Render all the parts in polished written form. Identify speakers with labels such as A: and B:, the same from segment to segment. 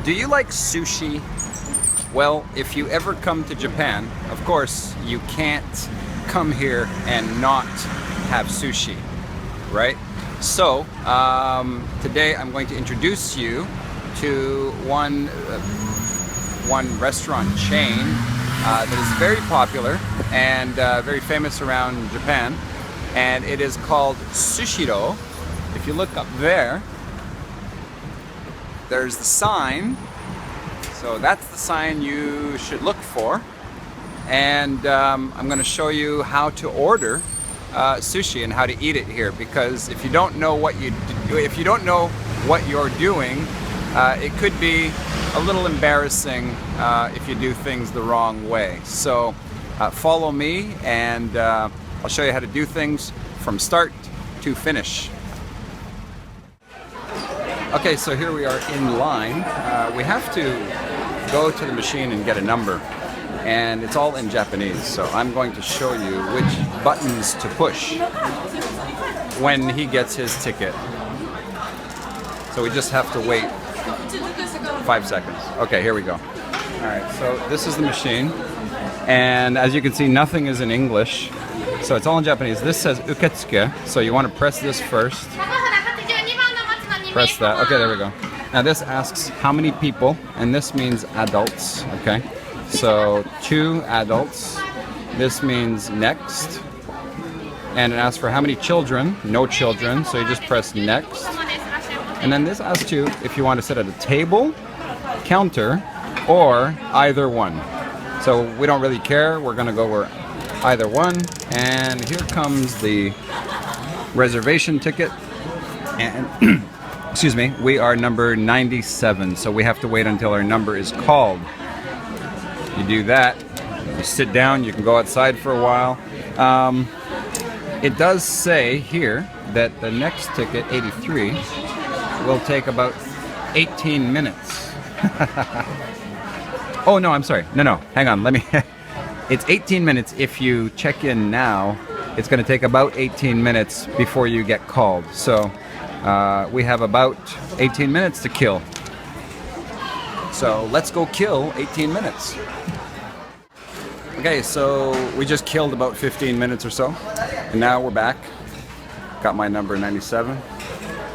A: Do you like sushi? Well, if you ever come to Japan, of course, you can't come here and not have sushi, right? So, today I'm going to introduce you to one restaurant chain that is very popular and very famous around Japan, and it is called Sushiro. If you look up there, there's the sign. So that's the sign you should look for, and I'm going to show you how to order sushi and how to eat it here. Because if you don't know what you're doing, it could be a little embarrassing if you do things the wrong way. So follow me, and I'll show you how to do things from start to finish. Okay, so here we are in line. We have to go to the machine and get a number, and it's all in Japanese. So I'm going to show you which buttons to push when he gets his ticket. So we just have to wait 5 seconds. Okay, here we go. All right, so this is the machine, and as you can see, nothing is in English. So it's all in Japanese. This says uketsuke, so you want to press this first. Press that. Okay, there we go. Now this asks how many people, and this means adults. Okay, so 2 adults. This means next. And it asks for how many children. No children, so you just press next. And then this asks you if you want to sit at a table, counter, or either one. So we don't really care. We're gonna go where either one. And here comes the reservation ticket. And excuse me, we are number 97, so we have to wait until our number is called. You do that, you sit down, you can go outside for a while. It does say here that the next ticket, 83, will take about 18 minutes. Oh no, I'm sorry. No, hang on, let me... It's 18 minutes if you check in now. It's going to take about 18 minutes before you get called. So we have about 18 minutes to kill. So let's go kill 18 minutes. Okay, so we just killed about 15 minutes or so. And now we're back. Got my number 97.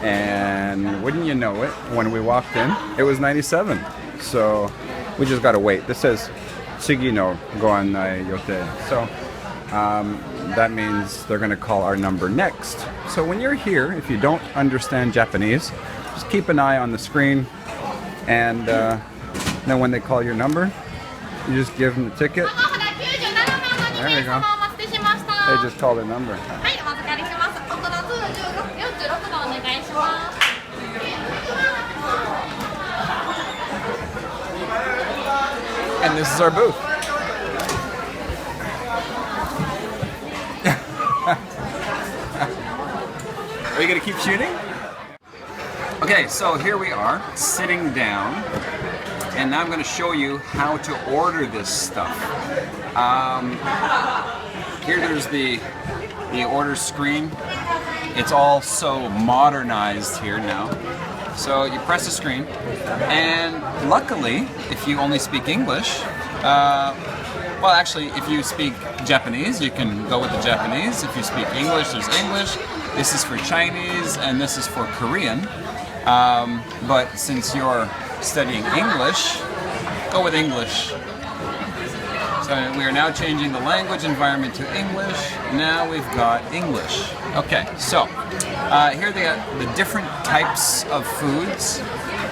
A: And wouldn't you know it, when we walked in, it was 97. So we just gotta wait. This says Tsugi no goanai yote. So that means they're gonna call our number next. So when you're here, if you don't understand Japanese, just keep an eye on the screen, and then when they call your number, you just give them the ticket. There we go. They just call their number. And this is our booth. Are you gonna keep shooting? Okay, so here we are, sitting down, and now I'm gonna show you how to order this stuff. Here there's the order screen. It's all so modernized here now. So you press the screen, and luckily, if you only speak English, well actually, if you speak Japanese, you can go with the Japanese. If you speak English, there's English. This is for Chinese, and this is for Korean. But since you're studying English, go with English. So we are now changing the language environment to English. Now we've got English. Okay, so here they got the different types of foods,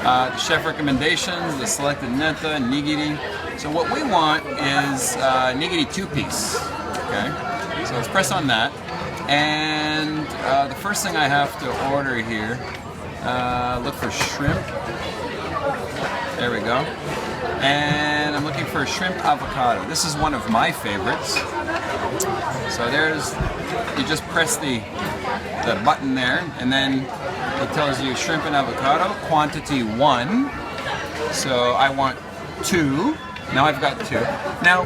A: the chef recommendations, the selected neta, nigiri. So what we want is nigiri 2-piece. Okay, so let's press on that. And the first thing I have to order here, look for shrimp. There we go. And I'm looking for shrimp avocado. This is one of my favorites. So there's, you just press the button there, and then it tells you shrimp and avocado, quantity 1. So I want 2. Now I've got 2. Now,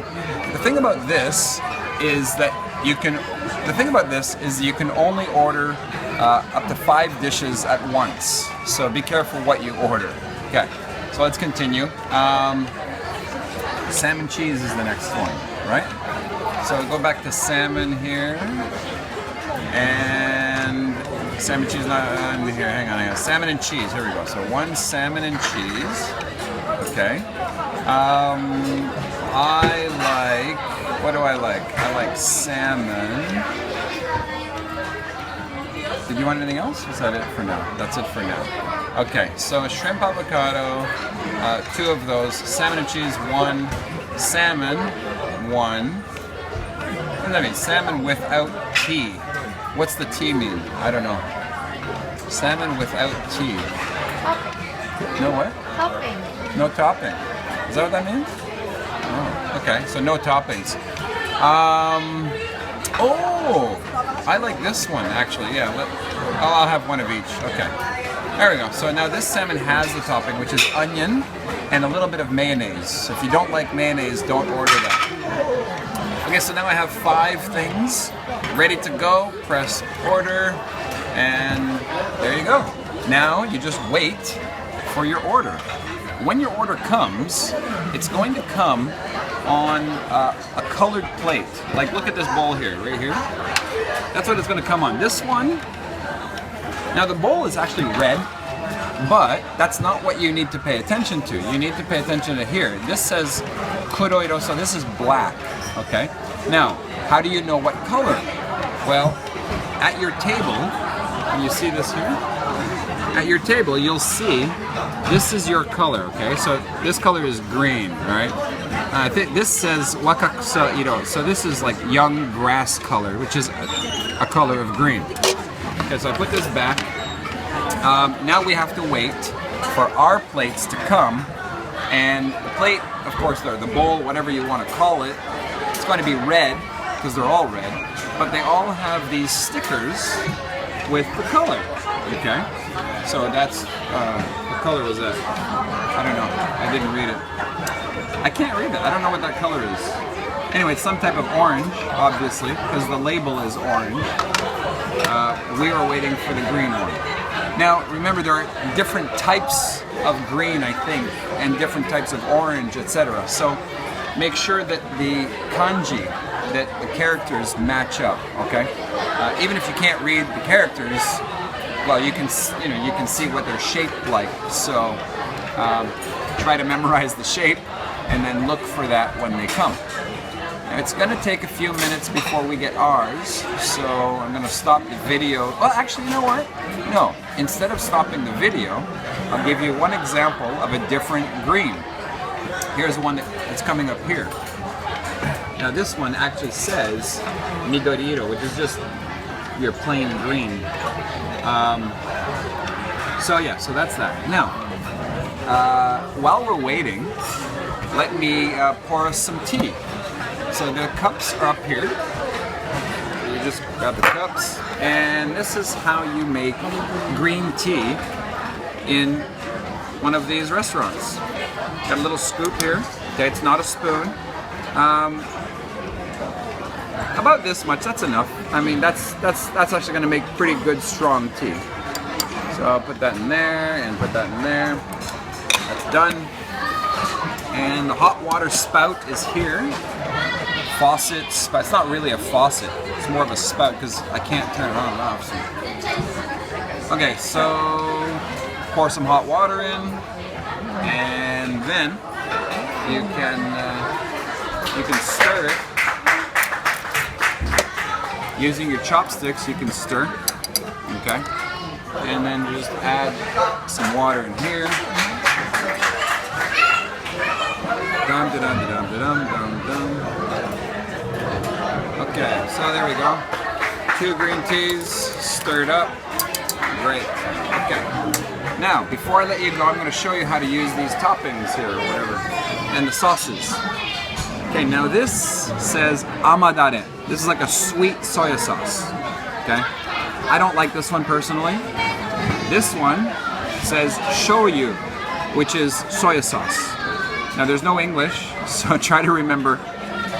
A: the thing about this is that you can only order up to 5 dishes at once. So be careful what you order. Okay. So let's continue. Salmon cheese is the next one, right? So go back to salmon here. And salmon cheese not in here. Hang on. Salmon and cheese. Here we go. So one salmon and cheese. Okay. I like. What do I like? I like salmon. Did you want anything else? Is that it for now? That's it for now. Okay. So shrimp avocado. 2 of those. Salmon and cheese. 1. Salmon. 1. What does that mean? Salmon without tea. What's the tea mean? I don't know. Salmon without tea. No what?
B: Topping.
A: No topping. Is that what that means? Oh, okay. So no toppings. Oh, I like this one actually. Yeah. I'll have one of each. Okay. There we go. So now this salmon has the topping, which is onion and a little bit of mayonnaise. So if you don't like mayonnaise, don't order that. Okay, so now I have 5 things ready to go. Press order, and there you go. Now you just wait for your order. When your order comes, it's going to come on a colored plate. Like, look at this bowl here, right here. That's what it's going to come on. This one, now the bowl is actually red, but that's not what you need to pay attention to. You need to pay attention to here. This says kuroiro, so this is black. Okay, now, how do you know what color? Well, at your table, can you see this here? At your table, you'll see this is your color, okay? So this color is green, right? I think this says wakakusairo, so this is like young grass color, which is a color of green. Okay, so I put this back. Now we have to wait for our plates to come, and the plate, of course, the bowl, whatever you want to call it, it's going to be red, because they're all red, but they all have these stickers with the color, okay? So that's, what color was that? I don't know, I didn't read it. I can't read it, I don't know what that color is. Anyway, it's some type of orange, obviously, because the label is orange. We are waiting for the green one. Now, remember, there are different types of green, I think, and different types of orange, etc. So make sure that the kanji, that the characters match up, okay? Even if you can't read the characters, well, you can see what they're shaped like. So try to memorize the shape and then look for that when they come. Now, it's going to take a few minutes before we get ours, so I'm going to stop the video. Well, actually, you know what? No, instead of stopping the video, I'll give you one example of a different green. Here's one that's coming up here. Now this one actually says midori-iro, which is just your plain green. So yeah, so that's that. Now, while we're waiting, let me pour us some tea. So the cups are up here. You just grab the cups, and this is how you make green tea in one of these restaurants. Got a little scoop here. Okay, it's not a spoon. About this much, that's enough. I mean, that's actually going to make pretty good strong tea. So I'll put that in there and put that in there. That's done. And the hot water spout is here. Faucet, spout. It's not really a faucet. It's more of a spout because I can't turn it on and off. So. Okay, so pour some hot water in, and then you can stir it. Using your chopsticks, you can stir, okay? And then just add some water in here. Dum da dum da dum da dum dum dum. Okay, so there we go. 2 green teas stirred up. Great. Okay. Now, before I let you go, I'm going to show you how to use these toppings here or whatever, and the sauces. Okay, now this says amadare. This is like a sweet soya sauce. Okay, I don't like this one personally. This one says shoyu, which is soya sauce. Now there's no English, so try to remember.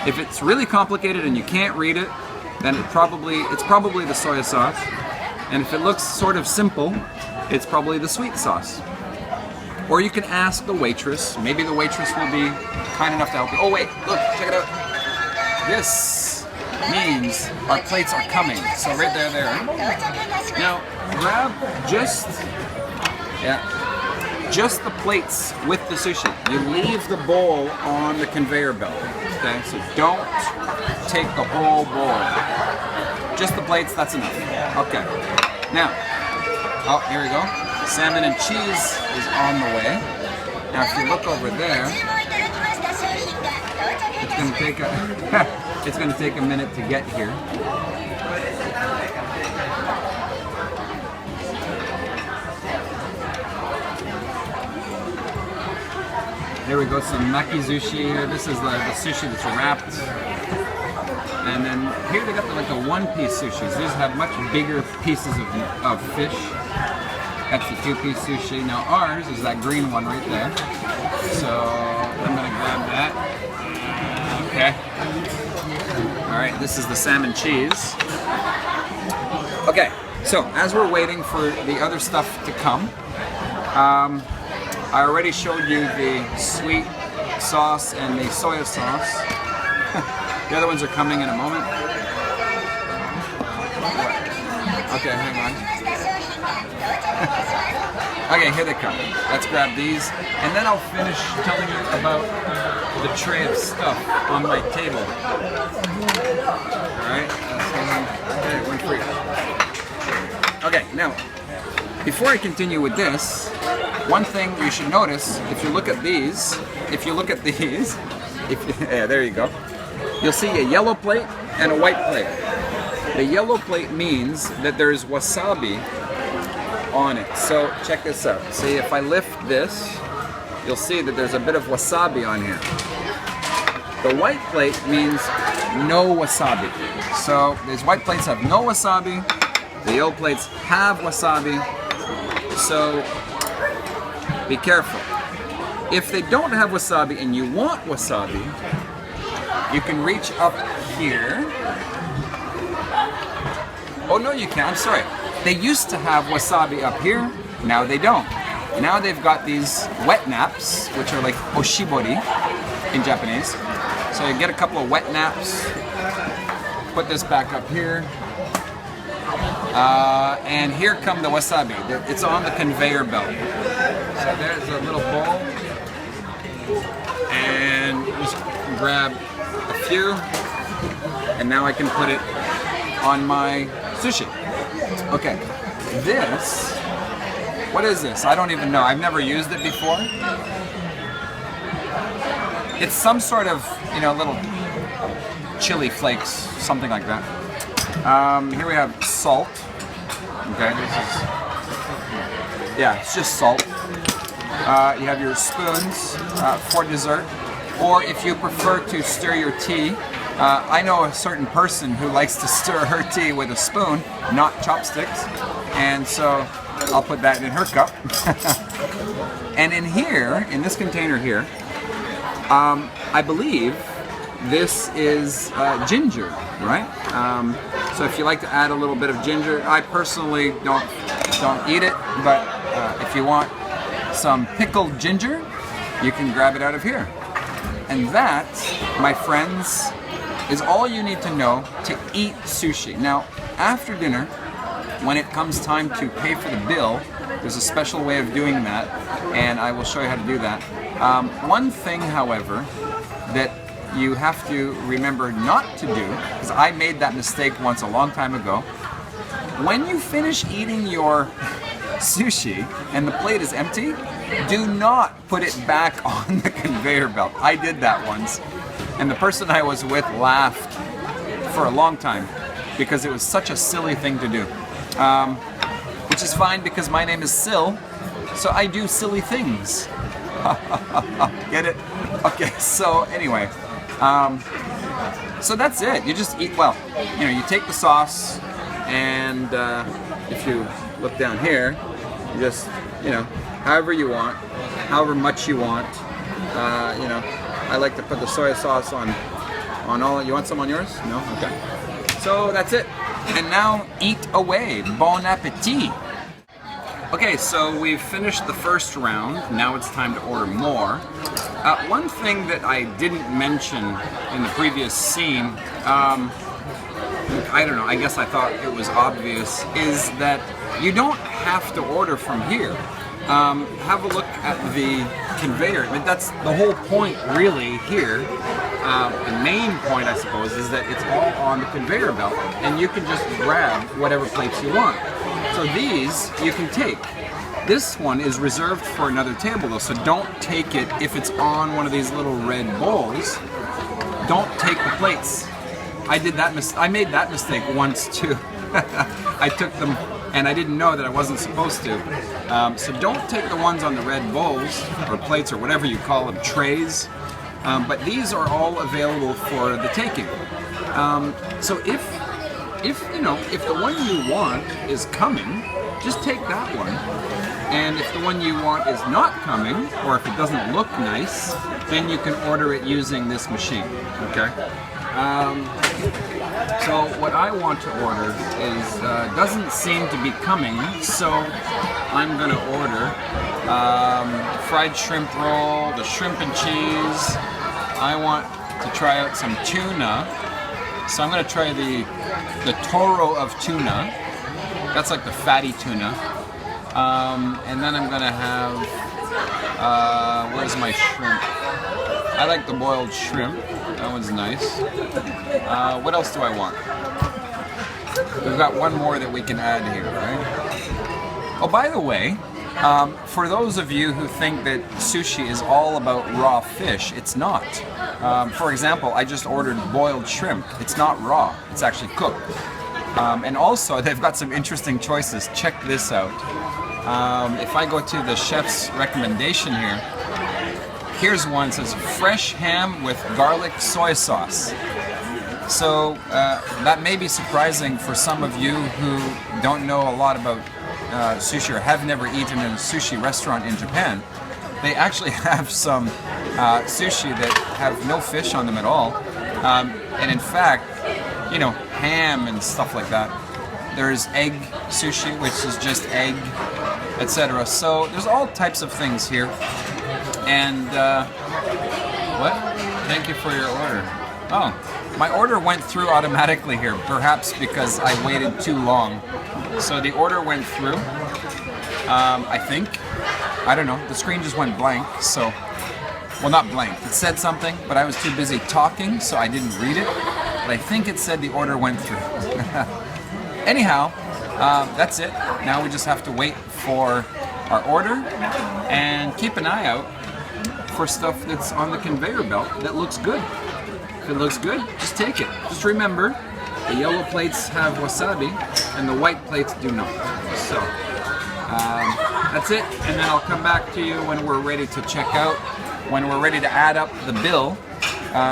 A: If it's really complicated and you can't read it, then it's probably the soya sauce. And if it looks sort of simple, it's probably the sweet sauce. Or you can ask the waitress. Maybe the waitress will be kind enough to help you. Oh wait, look, check it out. This means our plates are coming. So right there. Now, grab just the plates with the sushi. You leave the bowl on the conveyor belt. Okay, so don't take the whole bowl. Just the plates, that's enough. Okay. Now, oh, here we go. Salmon and cheese is on the way. Now, if you look over there, it's going to take a minute to get here. There we go, some wacky sushi here. This is the sushi that's wrapped. And then here they got the one-piece sushis. These have much bigger pieces of fish. That's the two-piece sushi. Now ours is that green one right there. So I'm gonna grab that. Okay. All right, this is the salmon cheese. Okay, so as we're waiting for the other stuff to come, I already showed you the sweet sauce and the soya sauce. The other ones are coming in a moment. Okay, hang on. Okay, here they come. Let's grab these, and then I'll finish telling you about the tray of stuff on my table. Alright, okay, one for you. Okay, now, before I continue with this, one thing you should notice, if you look at these, yeah, there you go. You'll see a yellow plate and a white plate. The yellow plate means that there's wasabi on it. So check this out. See, if I lift this, you'll see that there's a bit of wasabi on here. The white plate means no wasabi. So these white plates have no wasabi. The yellow plates have wasabi. So be careful. If they don't have wasabi and you want wasabi, you can reach up here. Oh no, you can't. I'm sorry. They used to have wasabi up here. Now they don't. Now they've got these wet naps, which are like oshibori in Japanese. So you get a couple of wet naps. Put this back up here. And here come the wasabi. It's on the conveyor belt. So there's a little bowl. And just grab a few. And now I can put it on my sushi. Okay. This, what is this? I don't even know. I've never used it before. It's some sort of, little chili flakes, something like that. Here we have salt. Okay, it's just salt. You have your spoons for dessert, or if you prefer to stir your tea. I know a certain person who likes to stir her tea with a spoon, not chopsticks, and so I'll put that in her cup. And in here, in this container here, I believe this is ginger, right? So if you like to add a little bit of ginger, I personally don't eat it, but if you want some pickled ginger, you can grab it out of here. And that, my friends, is all you need to know to eat sushi. Now, after dinner, when it comes time to pay for the bill, there's a special way of doing that, and I will show you how to do that. One thing, however, that you have to remember not to do, because I made that mistake once a long time ago, when you finish eating your sushi and the plate is empty, do not put it back on the conveyor belt. I did that once, and the person I was with laughed for a long time because it was such a silly thing to do. Which is fine because my name is Sil, so I do silly things. Get it? Okay, so anyway, so that's it. You just eat, well, you take the sauce, and if you look down here, you just, however you want, however much you want. I like to put the soy sauce on all. You want some on yours? No? Okay. So that's it. And now eat away. Bon appetit. Okay, so we've finished the first round. Now it's time to order more. One thing that I didn't mention in the previous scene, I don't know, I guess I thought it was obvious, is that you don't have to order from here. Have a look at the conveyor. I mean, that's the whole point really here. The main point, I suppose, is that it's all on the conveyor belt and you can just grab whatever plates you want. So these you can take. This one is reserved for another table though, so don't take it if it's on one of these little red bowls. Don't take the plates. I made that mistake once too. I took them and I didn't know that I wasn't supposed to. So don't take the ones on the red bowls or plates or whatever you call them, trays. But these are all available for the taking. So if the one you want is coming, just take that one. And if the one you want is not coming, or if it doesn't look nice, then you can order it using this machine. Okay. So what I want to order is doesn't seem to be coming, so I'm gonna order fried shrimp roll, the shrimp and cheese. I want to try out some tuna, so I'm gonna try the Toro of tuna. That's like the fatty tuna. And then I'm gonna have where's my shrimp? I like the boiled shrimp. That one's nice. What else do I want? We've got one more that we can add here, right? Oh, by the way, for those of you who think that sushi is all about raw fish, it's not. For example, I just ordered boiled shrimp. It's not raw, it's actually cooked. And also, they've got some interesting choices. Check this out. If I go to the chef's recommendation here, here's one that says fresh ham with garlic soy sauce. So that may be surprising for some of you who don't know a lot about sushi or have never eaten in a sushi restaurant in Japan. They actually have some sushi that have no fish on them at all. And in fact, you know, ham and stuff like that. There's egg sushi, which is just egg, etc. So there's all types of things here. And what? Thank you for your order. Oh, my order went through automatically here, perhaps because I waited too long. So the order went through, I think. I don't know, the screen just went blank, so, well, not blank. It said something, but I was too busy talking, so I didn't read it. But I think it said the order went through. Anyhow, that's it. Now we just have to wait for our order and keep an eye out for stuff that's on the conveyor belt that looks good. If it looks good, just take it. Just remember, the yellow plates have wasabi and the white plates do not. So, that's it. And then I'll come back to you when we're ready to check out, when we're ready to add up the bill.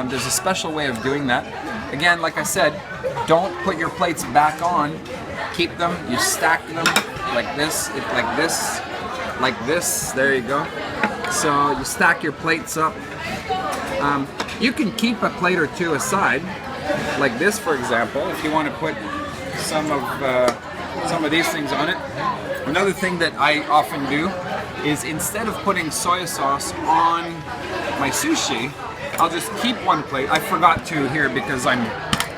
A: There's a special way of doing that. Again, like I said, don't put your plates back on. Keep them, you stack them like this, like this, there you go. So you stack your plates up. You can keep a plate or two aside, like this for example, if you want to put some of these things on it. Another thing that I often do is instead of putting soy sauce on my sushi, I'll just keep one plate. I forgot to here because I'm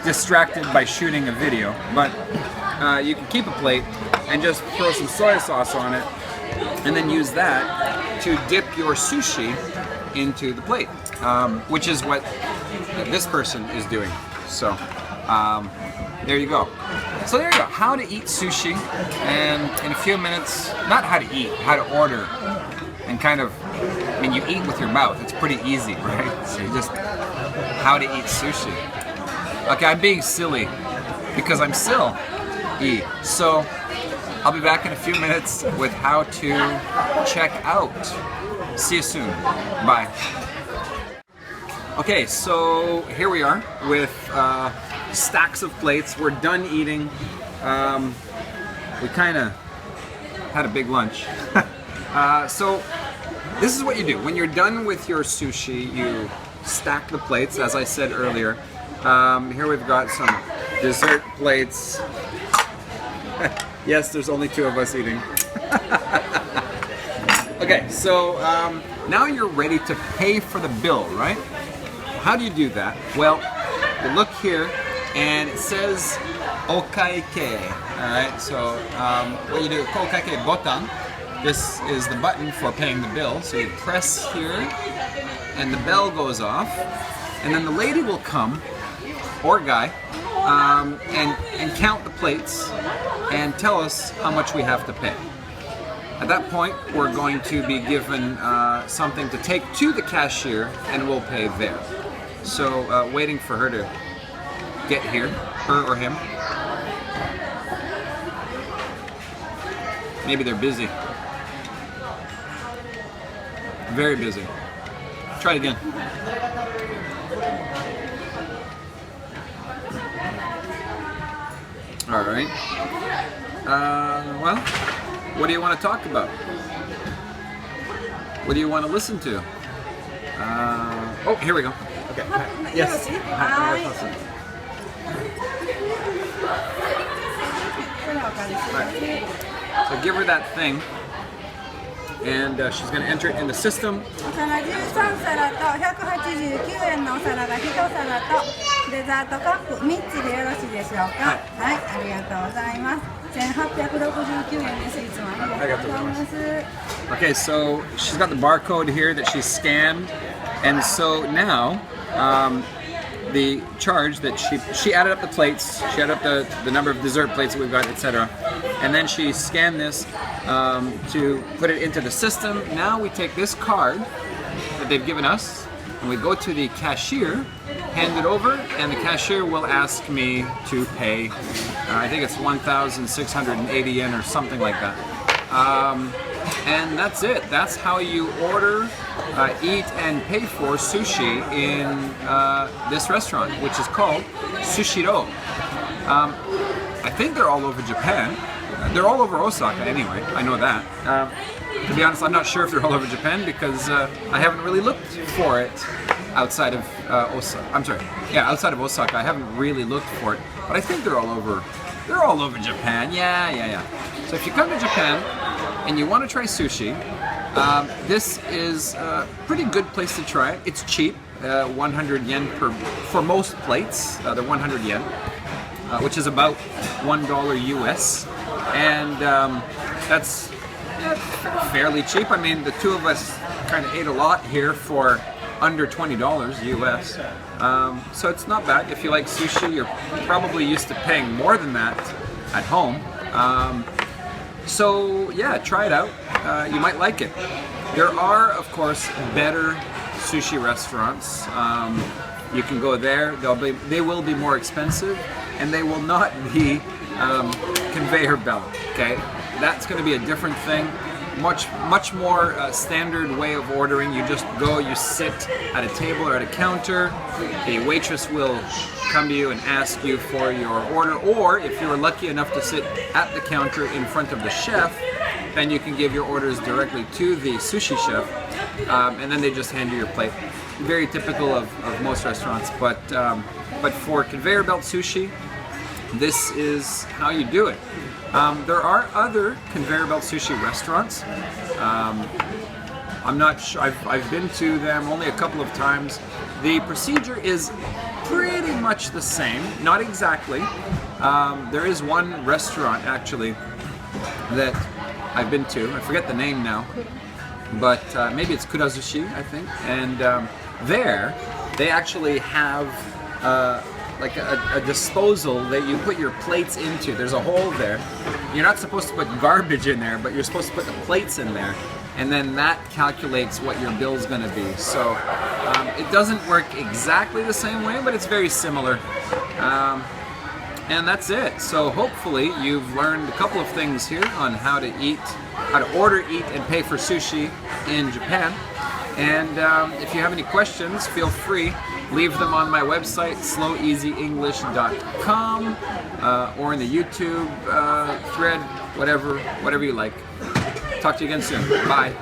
A: distracted by shooting a video, but you can keep a plate and just throw some soy sauce on it and then use that to dip your sushi into the plate, which is what this person is doing. So there you go. So there you go, how to eat sushi, and in a few minutes, not how to eat, how to order, and kind of, I mean, you eat with your mouth, it's pretty easy, right? So you just, how to eat sushi. Okay, I'm being silly, because I'm still eat. So, I'll be back in a few minutes with how to check out. See you soon. Bye. Okay, so here we are with stacks of plates. We're done eating. We kind of had a big lunch. So this is what you do. When you're done with your sushi, you stack the plates, as I said earlier. Here we've got some dessert plates. Yes, there's only two of us eating. Okay, so now you're ready to pay for the bill, right? How do you do that? Well, you look here and it says okaike. Alright, so what you do, okaike button. This is the button for paying the bill. So you press here and the bell goes off. And then the lady will come, or guy, and count the plates and tell us how much we have to pay. At that point, we're going to be given something to take to the cashier and we'll pay there. So waiting for her to get here, her or him. Maybe they're busy. Very busy. Try it again. All right. Well, what do you want to talk about? What do you want to listen to? Oh, here we go. Okay. Yes. Right. So give her that thing, and she's going to enter it in the system.
B: お皿13皿と189円のお皿が1皿とデザートカップ3つでよろしいでしょうか。はい、ありがとうございます。1869円です。いつもありがとうございます。
A: Okay, so she's got the barcode here that she scanned, and so now the charge that she added up the plates, she added up the number of dessert plates that we've got, etc. And then she scanned this to put it into the system. Now we take this card that they've given us and we go to the cashier, hand it over, and the cashier will ask me to pay, I think it's 1,680 yen or something like that. And that's it. That's how you order, eat, and pay for sushi in this restaurant, which is called Sushiro. I think they're all over Japan. They're all over Osaka anyway, I know that. To be honest, I'm not sure if they're all over Japan because I haven't really looked for it outside of Osaka. I'm sorry, yeah, outside of Osaka, I haven't really looked for it. But I think they're all over Japan. Yeah. So if you come to Japan and you want to try sushi, this is a pretty good place to try it. It's cheap, 100 yen for most plates. They're 100 yen, which is about $1 US, and that's fairly cheap. I mean, the two of us kind of ate a lot here for under $20 US, so it's not bad. If you like sushi, you're probably used to paying more than that at home. So yeah, try it out. You might like it. There are, of course, better sushi restaurants. You can go there. They will be more expensive, and they will not be conveyor belt. Okay, that's going to be a different thing. Much more standard way of ordering. You just go, you sit at a table or at a counter. A waitress will come to you and ask you for your order, or if you were lucky enough to sit at the counter in front of the chef, then you can give your orders directly to the sushi chef, and then they just hand you your plate. Very typical of most restaurants, but for conveyor belt sushi, this is how you do it. There are other conveyor belt sushi restaurants. I'm not sure. I've been to them only a couple of times. The procedure is pretty much the same, not exactly. There is one restaurant actually that I've been to. I forget the name now, but maybe it's Kurazushi, I think. And there, they actually have like a disposal that you put your plates into. There's a hole there. You're not supposed to put garbage in there, but you're supposed to put the plates in there, and then that calculates what your bill's going to be. So it doesn't work exactly the same way, but it's very similar. And that's it. So hopefully you've learned a couple of things here on how to order, eat, and pay for sushi in Japan. And if you have any questions, feel free. Leave them on my website, sloweasyenglish.com, or in the YouTube thread, whatever you like. Talk to you again soon. Bye.